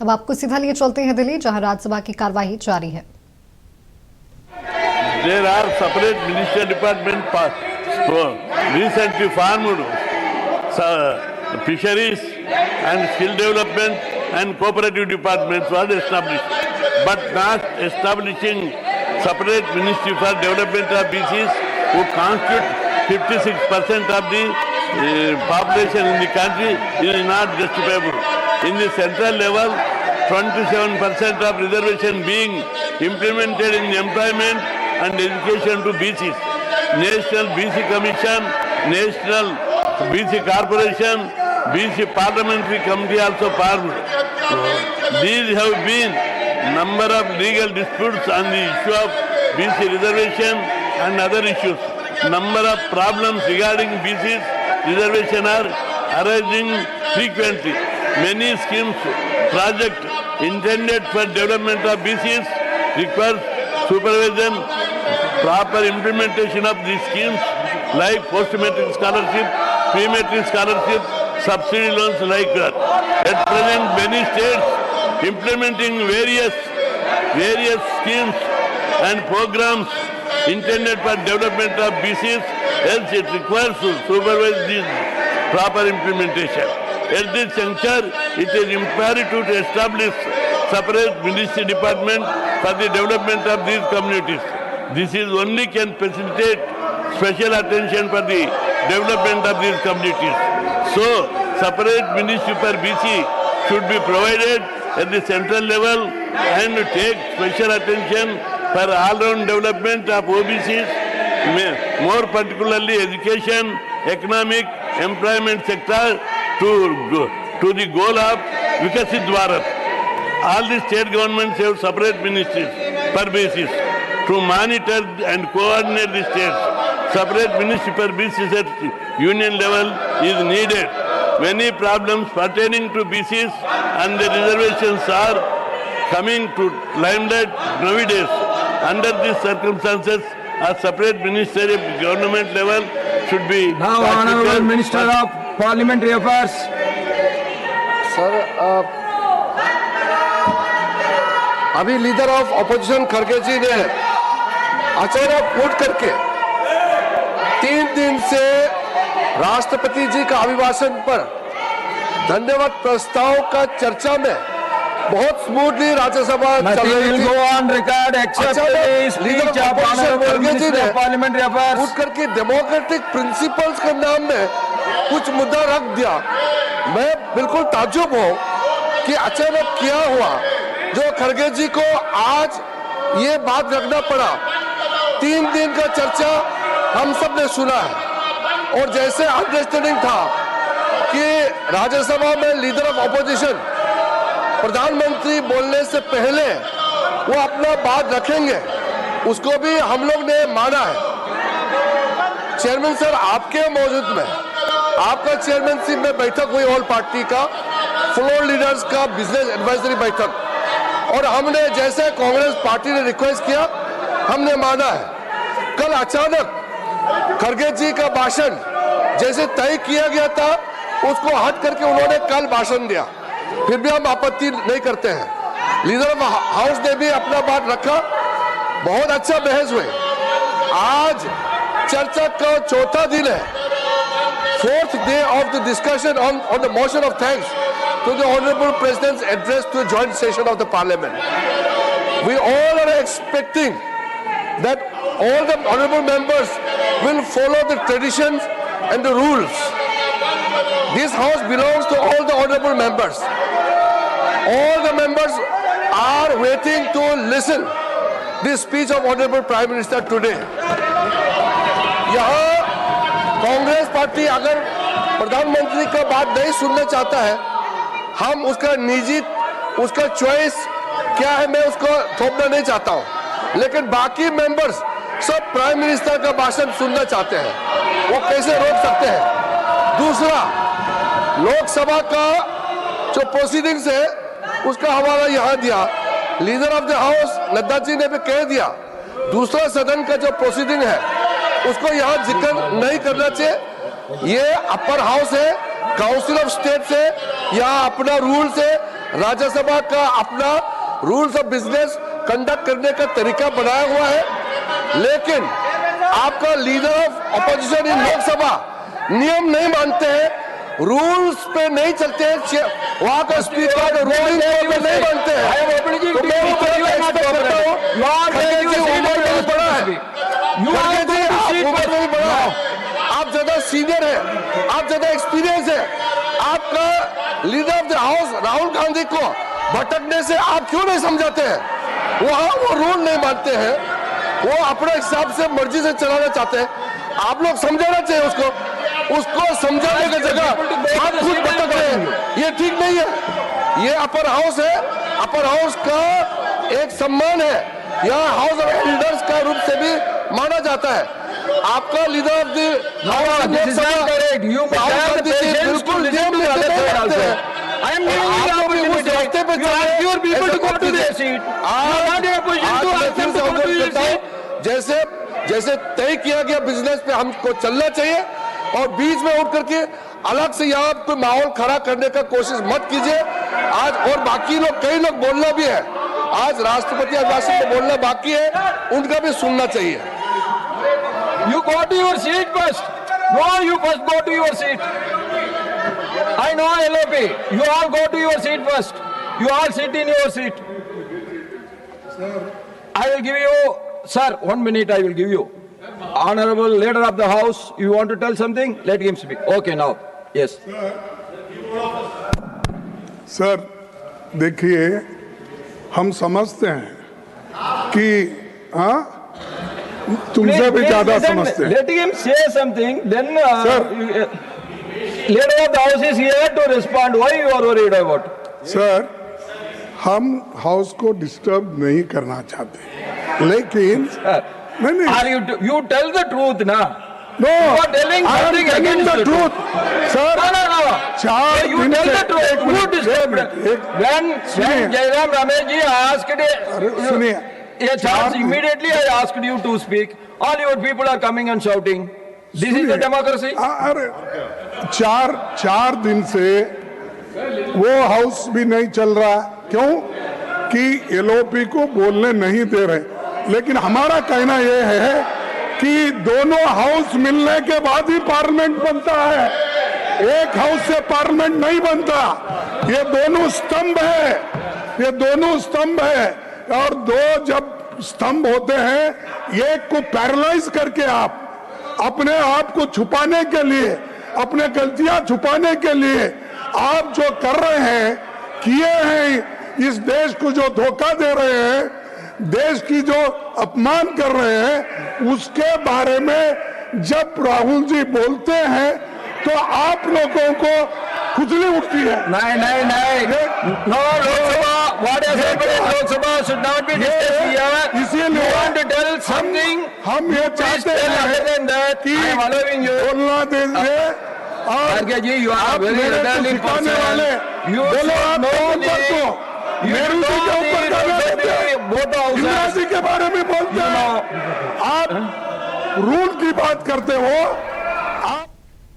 अब आपको सीधा लिए चलते हैं दिल्ली, जहां राज्यसभा की कार्यवाही जारी है। There are separate ministerial department recently formed, fisheries and skill development and cooperative departments was established, but not establishing separate ministry for development of BCs who constitute 56% of the population in the country is not justifiable. In the central level, 27% of reservation being implemented in employment and education to BCs. National BC Commission, National BC Corporation, BC Parliamentary Committee also formed. These have been number of legal disputes on the issue of BC reservation and other issues. Number of problems regarding BC's reservation are arising frequently. Many schemes, projects intended for development of BCs require supervision, proper implementation of these schemes like post-matric scholarship, pre-matric scholarship, subsidy loans like that. At present, many states implementing various schemes and programs intended for development of BCs, else it requires to supervise this proper implementation. At this juncture, it is imperative to establish separate ministry department for the development of these communities. This is only can facilitate special attention for the development of these communities. So, separate ministry for BC should be provided at the central level and take special attention for all-round development of OBCs, more particularly education, economic, employment sector to the goal of Vikasit Bharat. All the state governments have separate ministries per basis to monitor and coordinate the states. Separate ministry per basis at union level is needed. Many problems pertaining to BCs and the reservations are coming to limelight nowadays. Under these circumstances, a separate ministry at government level should be. Now, Honorable Minister of Parliamentary Affairs. Sir, अभी leader of opposition खड़गे जी ने अचानक उठ करके 3 दिन से राष्ट्रपति जी का अभिभाषण पर धन्यवाद प्रस्ताव का चर्चा में बहुत स्मूथली राज्यसभा चल रही थी। लीडर ऑफ ऑपोजिशन खड़गे जी ने पार्लियामेंट्री अफेयर्स उठ करके डेमोक्रेटिक प्रिंसिपल्स के नाम में कुछ मुद्दा रख दिया। मैं बिल्कुल ताज्जुब हूं कि अचानक क्या हुआ जो खड़गे जी को आज ये बात रखना पड़ा। 3 दिन का चर्चा हम सब ने सुना है और जैसे अंडरस्टैंडिंग था कि राज्यसभा में लीडर ऑफ ऑपोजिशन प्रधानमंत्री बोलने से पहले वो अपना बात रखेंगे, उसको भी हम लोग ने माना है। चेयरमैन सर, आपके मौजूद में आपका चेयरमैनशिप में बैठक हुई ऑल पार्टी का, फ्लोर लीडर्स का बिजनेस एडवाइजरी बैठक, और हमने जैसे कांग्रेस पार्टी ने रिक्वेस्ट किया हमने माना है। कल अचानक खड़गे जी का भाषण जैसे तय किया गया था उसको हट करके उन्होंने कल भाषण दिया, फिर भी हम आपत्ति नहीं करते हैं। लीडर ऑफ हाउस ने भी अपना बात रखा, बहुत अच्छा बहस हुई। आज चर्चा का चौथा दिन है, 4th day of the discussion on the motion of thanks to the Honorable President's address to a joint session of the Parliament. We all are expecting that all the honorable members will follow the traditions and the rules. This house belongs to all the honorable members. All the members are waiting to listen the speech of Honorable Prime Minister today. यहाँ Congress party अगर प्रधानमंत्री का बात नहीं सुनना चाहता है, हम उसका निजी उसका चॉइस क्या है मैं उसको थोपना नहीं चाहता हूं, लेकिन बाकी मेंबर्स सब प्राइम मिनिस्टर का भाषण सुनना चाहते हैं, वो कैसे रोक सकते हैं। दूसरा, लोकसभा का जो प्रोसीडिंग्स है उसका हवाला यहाँ दिया, leader of the house Nadda ji ने भी कह दिया, दूसरा सदन का जो प्रोसीडिंग है उसको यहाँ जिक्र नहीं करना चाहिए। ये अपर हाउस है, काउंसिल ऑफ स्टेट से यहाँ अपना रूल से राज्यसभा का अपना रूल्स ऑफ बिजनेस कंडक्ट करने का तरीका बनाया हुआ है, लेकिन आपका leader of opposition in Lok Sabha नियम नहीं मानते हैं, रूल्स पे नहीं चलते हैं, वहां का स्पीकर रूलिंग पे नहीं मानते हैं। तो मैं एक्सपेक्ट करता हूं, खड़गे जी उम्र में भी बड़ा है, खड़गे जी आप उम्र में भी बड़ा है, आप ज्यादा सीनियर है, आप ज्यादा एक्सपीरियंस है, आपका leader of the house Rahul Gandhi को भटकने से आप क्यों नहीं समझाते हैं? वहां वो रूल नहीं मानते हैं, वो अपने हिसाब से मर्जी से चलाना चाहते हैं, आप लोग समझाना चाहिए उसको समझाने की जगह आप खुद भटक रहे हैं, ये ठीक नहीं है। ये अपर हाउस है, अपर हाउस का एक सम्मान है, यहाँ हाउस ऑफ एल्डर्स का रूप से भी माना जाता है। आपका लीडर ऑफ दी बिल्कुल नियम में रखते हैं, आप भी उस रास्ते पे जैसे जैसे तय किया गया बिजनेस पे हमको चलना चाहिए, और बीच में उठ करके अलग से यहाँ कोई माहौल खड़ा करने का कोशिश मत कीजिए। आज और बाकी लोग, कई लोग बोलना भी है, आज राष्ट्रपति अभिभाषण में बोलना बाकी है, उनका भी सुनना चाहिए। You go to your seat first. No, you first go to your seat. I know LOP. You all go to your seat first. You all sit in your seat. I will give you, sir, 1 minute I will give you. Honorable leader of the house, you want to tell something? Let him speak. Okay, now. Yes. Sir देखिए, हम समझते हैं कि हाँ तुमसे भी ज्यादा समझते हैं। Let him say something. Then Sir. leader of the house is here to respond. Why you are worried about? Sir हम हाउस को डिस्टर्ब नहीं करना चाहते, लेकिन नहीं Are you tell the truth ना? No You are telling something against the the truth sir. No. चार You दिन tell से the truth. Who disturbed? When Jairam Ramesh ji asked, सुनिए, yes, चार- immediately I asked you to speak. All your people are coming and shouting. This is the democracy. अरे चार दिन से वो हाउस भी नहीं चल रहा, क्यों कि एलओपी को बोलने नहीं दे रहे। लेकिन हमारा कहना यह है कि दोनों हाउस मिलने के बाद ही पार्लियामेंट बनता है, एक हाउस से पार्लियामेंट नहीं बनता। ये दोनों स्तंभ है, ये दोनों स्तंभ है, और दो जब स्तंभ होते हैं, एक को पैरालाइज करके आप अपने आप को छुपाने के लिए, अपने गलतियां छुपाने के लिए आप जो कर रहे हैं, किए हैं, इस देश को जो धोखा दे रहे हैं, देश की जो अपमान कर रहे हैं, उसके बारे में जब राहुल जी बोलते हैं तो आप लोगों को खुजली उठती है। नहीं। No, Lok Sabha, what has happened in Lok Sabha should not be discussed here. इसीलिए You want to tell something? हम ये चाहते Other than हैं that, कि I am allowing you. बोलना दीजिए, और Kharge ji, you are आप a very मेरे को elderly सिखाने person. वाले You बोलो, आप should know ऊपर the- को You नेहरू जी know के ऊपर the- गाना देते हैं, both houses. इंदिरा जी के बारे में बोलते हैं, आप रूल की बात करते हो।